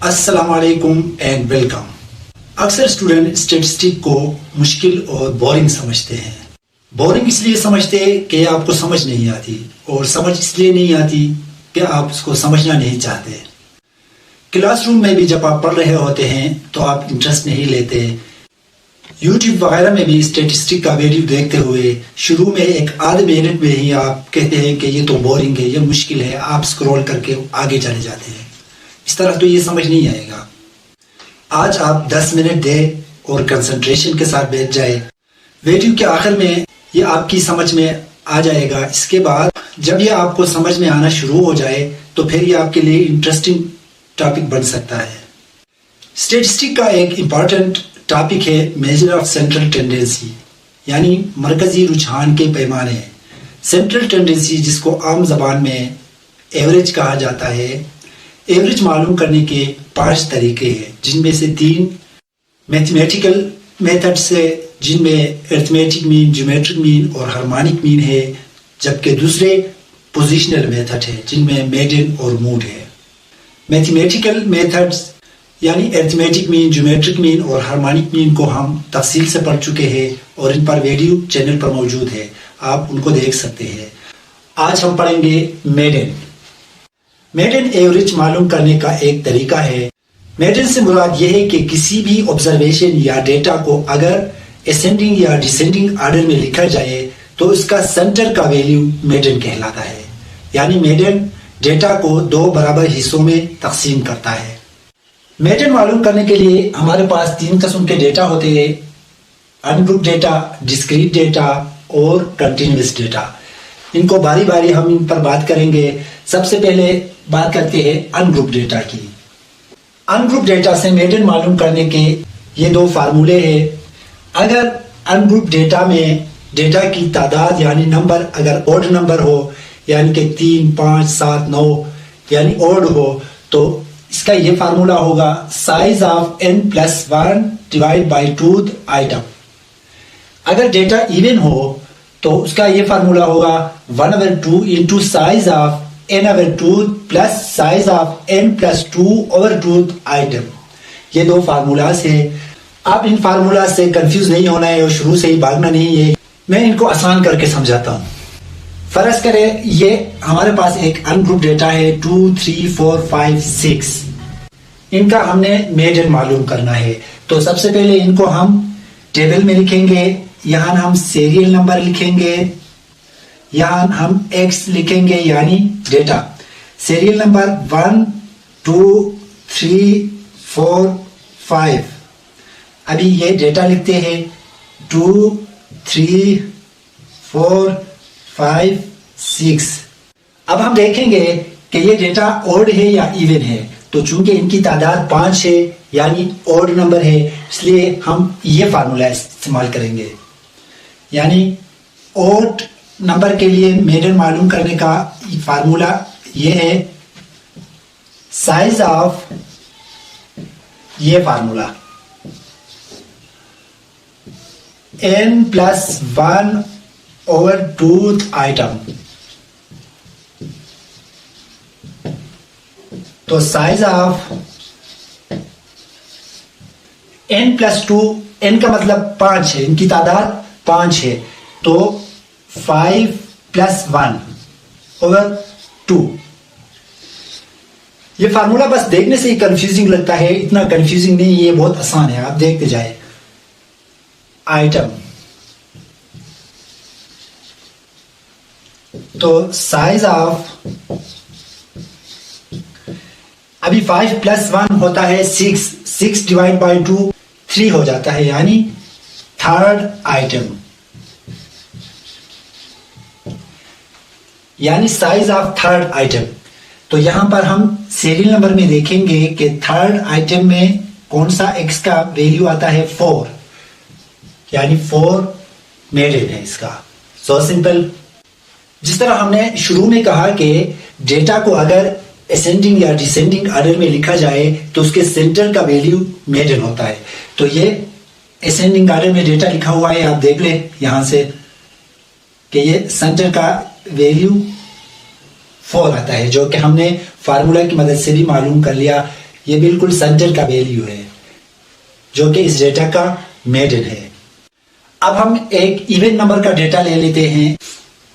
अस्सलाम वालेकुम and welcome. अक्सर स्टूडेंट स्टैटिस्टिक को मुश्किल और बोरिंग समझते हैं। बोरिंग इसलिए समझते हैं कि आपको समझ नहीं आती, और समझ इसलिए नहीं आती कि आप उसको समझना नहीं चाहते। क्लासरूम में भी जब आप पढ़ रहे होते हैं तो आप इंटरेस्ट नहीं लेते। यूट्यूब वगैरह में भी स्टैटिस्टिक का वीडियो देखते हुए शुरू में एक आधे मिनट में ही आप कहते हैं कि ये तो बोरिंग है, ये मुश्किल है, आप स्क्रॉल करके आगे चले जाते हैं। इस तरह तो ये समझ नहीं आएगा। आज आप 10 मिनट दें और कंसंट्रेशन के साथ बैठ जाए। वीडियो के आखिर में ये आपकी समझ में आ जाएगा। इसके बाद जब ये आपको समझ में आना शुरू हो जाए तो फिर ये आपके लिए इंटरेस्टिंग टॉपिक बन सकता है। स्टैटिस्टिक का एक इम्पॉर्टेंट टॉपिक है मेजर ऑफ सेंट्रल टेंडेंसी, यानी मरकजी रुझान के पैमाने। सेंट्रल टेंडेंसी, जिसको आम जबान में एवरेज कहा जाता है, एवरेज मालूम करने के 5 तरीके हैं, जिनमें से 3 मैथमेटिकल मेथड से, जिनमें अरिथमेटिक मीन, ज्योमेट्रिक मीन और हार्मोनिक मीन है, जबकि दूसरे पोजिशनल मेथड है, जिनमें मेडन और मूड है। मैथमेटिकल मेथड्स यानी अरिथमेटिक मीन, ज्योमेट्रिक मीन और हार्मोनिक मीन को हम तफसील से पढ़ चुके हैं और इन पर वीडियो चैनल पर मौजूद है, आप उनको देख सकते हैं। आज हम पढ़ेंगे मेडन। मेडन एवरेज मालूम करने का एक तरीका है। मेडन से मुराद यह है कि किसी भी ऑब्जर्वेशन या डेटा को अगर असेंडिंग या डिसेंडिंग ऑर्डर में लिखा जाए तो उसका सेंटर का वैल्यू मेडन कहलाता है। यानी मेडन डेटा को 2 बराबर हिस्सों में तकसीम करता है। मेडन मालूम करने के लिए हमारे पास 3 किस्म के डेटा होते हैं: अनग्रुप डेटा, डिस्क्रीट डेटा और कंटिन्यूअस डेटा। इनको बारी बारी हम इन पर बात करेंगे। सबसे पहले बात करते हैं अनग्रुप डेटा की। अनग्रुप डेटा से मेडन मालूम करने के ये 2 फार्मूले हैं। अगर अनग्रुप डेटा में डेटा की तादाद यानी नंबर अगर ऑड नंबर हो, यानी कि 3, 5, 7, 9 यानी ऑड हो, तो इसका ये फार्मूला होगा size of n+1 divide by 2 item. अगर डेटा इवन हो तो उसका ये फार्मूला होगा 1/2 into size of n/2 plus size of n+2/2 item. ये 2 फार्मूलाज है। आप इन फार्मूला से कंफ्यूज नहीं होना है और शुरू से ही भागना नहीं है। मैं इनको आसान करके समझाता हूँ। फर्ज करें ये हमारे पास एक अनग्रुप डेटा है 2, 3, 4, 5, 6। इनका हमने मेडन मालूम करना है। तो सबसे पहले इनको हम टेबल में लिखेंगे। यहाँ हम सीरियल नंबर लिखेंगे, यहाँ हम x लिखेंगे यानी डेटा। Serial number 1, 2, 3, 4, 5। अभी ये डेटा लिखते हैं 2, 3, 4, 5, 6। अब हम देखेंगे कि ये डेटा ऑड है या इवन है। तो चूंकि इनकी तादाद 5 है यानी ऑड नंबर है, इसलिए हम ये फार्मूला इस्तेमाल करेंगे। यानी ऑड नंबर के लिए मेडन मालूम करने का फार्मूला ये है साइज ऑफ, ये फार्मूला n+1/2 आइटम। तो साइज ऑफ n+2, n का मतलब 5 है, इनकी तादाद 5 है, तो 5+1/2। ये फार्मूला बस देखने से ही कंफ्यूजिंग लगता है, इतना कंफ्यूजिंग नहीं, ये बहुत आसान है, आप देखते जाए। आइटम, तो साइज ऑफ, अभी 5+1 होता है 6, 6 डिवाइड बाई 2 3 हो जाता है, यानी 3rd आइटम। यानी साइज ऑफ 3rd आइटम। तो यहां पर हम सीरियल नंबर में देखेंगे कि 3rd आइटम में कौन सा x का वैल्यू आता है 4, यानी 4 मेडन है इसका। So simple. जिस तरह हमने शुरू में कहा कि डेटा को अगर असेंडिंग या डिसेंडिंग ऑर्डर में लिखा जाए तो उसके सेंटर का वैल्यू मेडन होता है। तो ये असेंडिंग ऑर्डर में डेटा लिखा हुआ है, आप देख ले यहां से कि ये सेंटर का वैल्यू 4 आता है, जो कि हमने फार्मूला की मदद से भी मालूम कर लिया ये बिल्कुल सेंटर का वैल्यू है जो कि इस डेटा का मेडन है। अब हम एक इवन नंबर का डेटा ले लेते हैं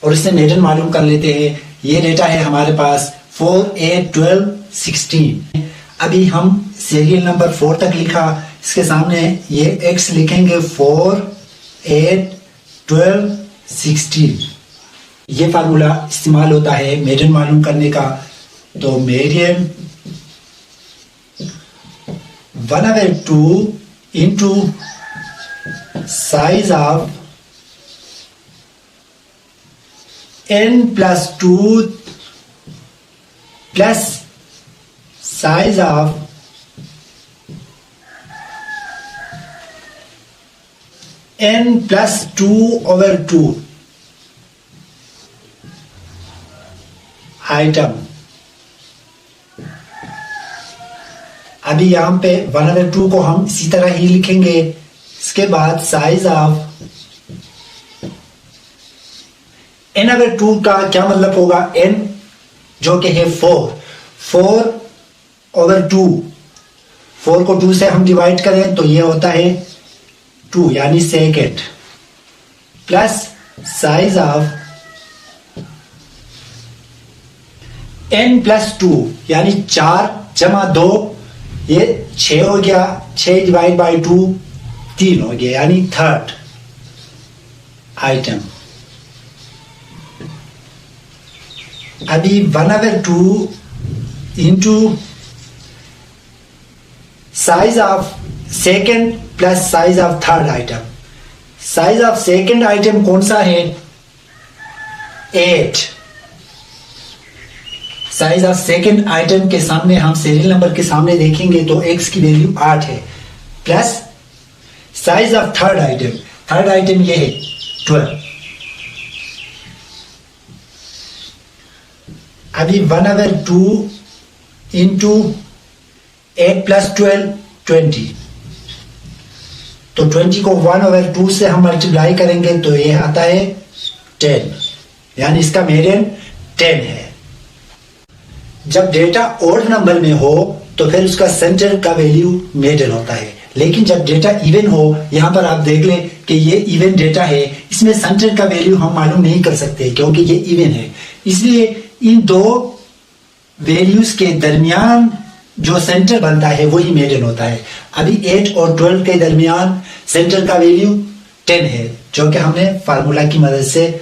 और इससे मेडन मालूम कर लेते हैं। ये डेटा है हमारे पास 4, 8, 12, 16। अभी हम सीरियल नंबर 4 तक लिखा, इसके सामने ये x लिखेंगे 4, 8, 12, 16। ये फार्मूला इस्तेमाल होता है मेडन मालूम करने का। तो median 1/2 into size of n plus 2 plus size of n plus 2/2 item. अभी यहाँ पे 1/2 को हम इसी तरह ही लिखेंगे। इसके बाद साइज ऑफ n/2 का क्या मतलब होगा, n जो कि है 4/2, 4 को 2 से हम डिवाइड करें तो ये होता है 2 यानी second, plus size of n plus 2 यानी 4 जमा 2, ये 6 हो गया, 6 डिवाइड बाई 2 3 हो गया यानी थर्ड आइटम। अभी 1/2 into size of second plus size of third item. Size of second item कौन सा है, 8। साइज ऑफ सेकेंड आइटम के सामने हम सीरियल नंबर के सामने देखेंगे तो x की वैल्यू 8 है, plus size of third item ये है 12। अभी 1/2 इंटू 8 प्लस 12 20। तो 20 को 1/2 से हम मल्टीप्लाई करेंगे तो ये आता है 10 यानी इसका मेडियन 10 है। जब डेटा ओड नंबर में हो तो फिर उसका सेंटर का वैल्यू मेडन होता है, लेकिन जब डेटा इवन हो, यहां पर आप देख लें कि ये इवन डेटा है, इसमें सेंटर का वैल्यू हम मालूम नहीं कर सकते क्योंकि ये इवन है। इसलिए इन दो वैल्यूज के दरमियान जो सेंटर बनता है वही मेडन होता है। अभी 8 और 12 के दरमियान सेंटर का वैल्यू 10 है जो कि हमने फार्मूला की मदद से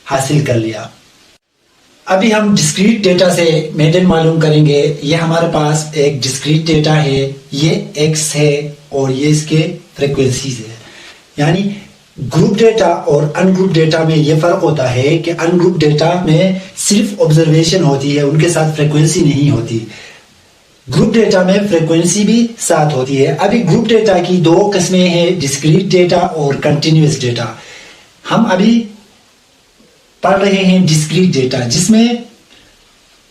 हासिल कर लिया। अभी हम डिस्क्रीट डेटा से मेडन मालूम करेंगे। ये हमारे पास एक डिस्क्रीट डेटा है, ये x है और ये इसके फ्रीक्वेंसीज है। यानी ग्रुप डेटा और अनग्रुप डेटा में ये फर्क होता है कि अनग्रुप डेटा में सिर्फ ऑब्जर्वेशन होती है, उनके साथ फ्रीक्वेंसी नहीं होती। ग्रुप डेटा में फ्रीक्वेंसी भी साथ होती है। अभी ग्रुप डेटा की दो किस्में हैं, डिस्क्रीट डेटा और कंटिन्यूअस डेटा। हम अभी पढ़ रहे हैं डिस्क्रीट डेटा, जिसमें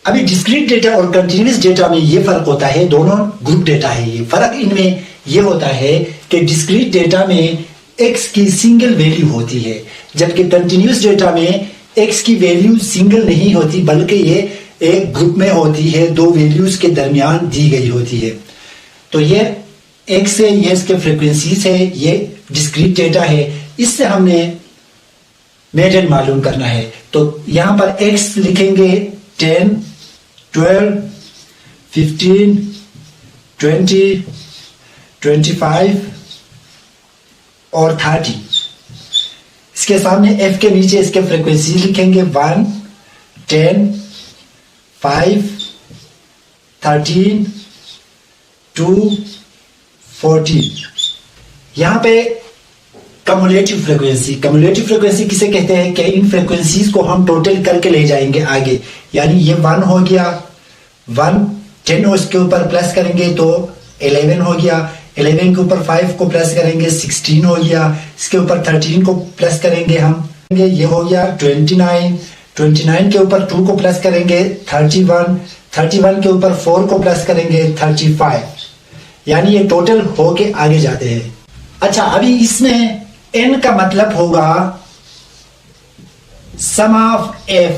अभी डिस्क्रीट डेटा और कंटिन्यूअस डेटा में ये फर्क होता है, दोनों ग्रुप डेटा है। ये फर्क इनमें ये होता है कि डिस्क्रीट डेटा में x की सिंगल वैल्यू होती है, जबकि कंटिन्यूअस डेटा में x की वैल्यू सिंगल नहीं होती बल्कि ये एक ग्रुप में होती है, दो वैल्यूज के दरमियान दी गई होती है। तो ये x है, ये इसके फ्रीक्वेंसीज है, ये डिस्क्रीट डेटा है। इससे हमने मेडन मालूम करना है तो यहां पर x लिखेंगे 10, 12, 15, 20, 25 और 30। इसके सामने f के नीचे इसके फ्रीक्वेंसी लिखेंगे 1, 10, 5, 13, 2, 14। यहां पे कम्युलेटिव फ्रीक्वेंसी किसे कहते हैं कि इन फ्रीक्वेंसीज को हम टोटल करके ले जाएंगे आगे। यानी ये 1 हो गया, 1 10 और इसके ऊपर प्लस करेंगे तो 11 हो गया, 11 के ऊपर 5 को प्लस करेंगे 16 हो गया, इसके ऊपर 13 को प्लस करेंगे हम, ये हो गया 29, 29 के ऊपर 2 को प्लस करेंगे 31, 31 के ऊपर 4 को प्लस करेंगे 35। यानी ये टोटल होके आगे जाते हैं। अच्छा, अभी इसमें n का मतलब होगा सम ऑफ f,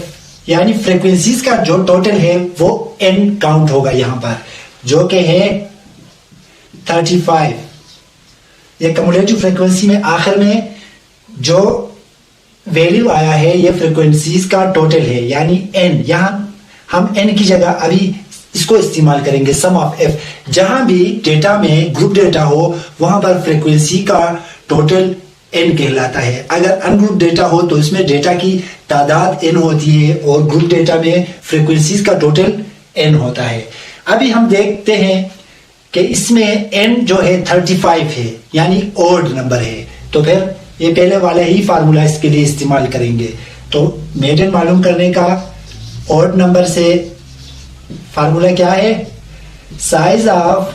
यानी फ्रीक्वेंसीज का जो टोटल है वो n काउंट होगा। यहां पर जो कि है 35। ये कम्युलेटिव फ्रीक्वेंसी में आखिर में जो वैल्यू आया है ये फ्रीक्वेंसीज का टोटल है, यानी n। यहां हम n की जगह अभी इसको इस्तेमाल करेंगे सम ऑफ f। जहां भी डेटा में ग्रुप डेटा हो वहां पर फ्रीक्वेंसी का टोटल n कहलाता है। अगर अनग्रुप डेटा हो तो इसमें डेटा की तादाद n होती है और ग्रुप डेटा में फ्रीक्वेंसीज का टोटल n होता है। अभी हम देखते हैं कि इसमें n जो है 35 है, यानी ओड नंबर है। तो फिर ये पहले वाले ही फार्मूला इसके लिए इस्तेमाल करेंगे। तो मेडन मालूम करने का ओड नंबर से फार्मूला क्या है? Size of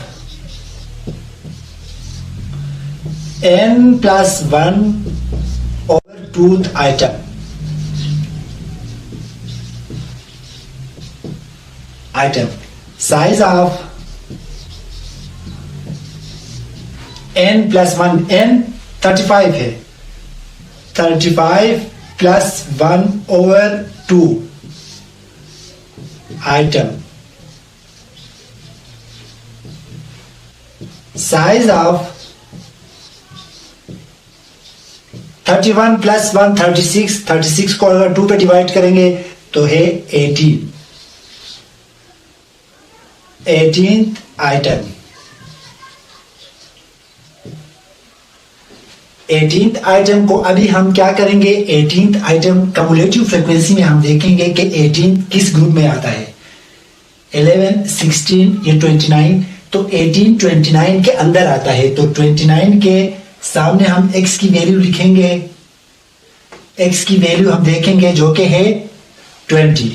n+1 over tooth item। Size of n+1, n 35 है, 35 + 1/2 आइटम। साइज ऑफ 31 + 1 36, 36 को अगर 2 पे डिवाइड करेंगे तो है 18th आइटम। 18th आइटम को अभी हम क्या करेंगे? 18th आइटम कम्युलेटिव फ्रीक्वेंसी में हम देखेंगे कि 18 किस ग्रुप में आता है। 11, 16 या 29। तो 18 29 के अंदर आता है। तो 29 के सामने हम x की वैल्यू लिखेंगे। x की वैल्यू हम देखेंगे जो कि है 20,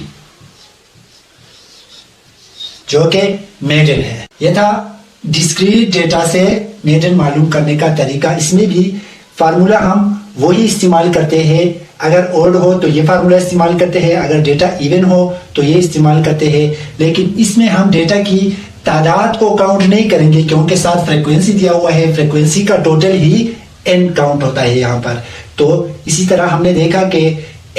जो कि मेडन है। यह था डिस्क्रीट डेटा से मेडन मालूम करने का तरीका। इसमें भी फार्मूला हम वही इस्तेमाल करते हैं। अगर ओड हो तो ये फार्मूला इस्तेमाल करते हैं, अगर डेटा इवन हो तो ये इस्तेमाल करते हैं। लेकिन इसमें हम डेटा की तादाद को काउंट नहीं करेंगे क्योंकि साथ फ्रीक्वेंसी दिया हुआ है। फ्रीक्वेंसी का टोटल ही n काउंट होता है यहाँ पर। तो इसी तरह हमने देखा कि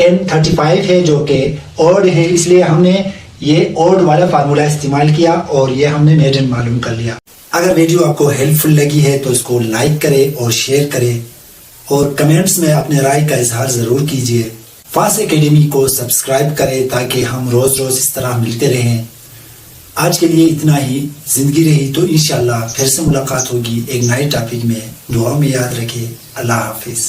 n 35 है जो कि ओड है, इसलिए हमने ये ओड वाला फार्मूला इस्तेमाल किया और ये हमने मेडन मालूम कर लिया। अगर वीडियो आपको हेल्पफुल लगी है तो इसको लाइक करें और शेयर करें और कमेंट्स में अपने राय का इजहार जरूर कीजिए। फास्ट एकेडमी को सब्सक्राइब करें ताकि हम रोज रोज इस तरह मिलते रहें। आज के लिए इतना ही। जिंदगी रही तो इंशाल्लाह फिर से मुलाकात होगी एक नए टॉपिक में। दुआ में याद रखें। अल्लाह हाफिज।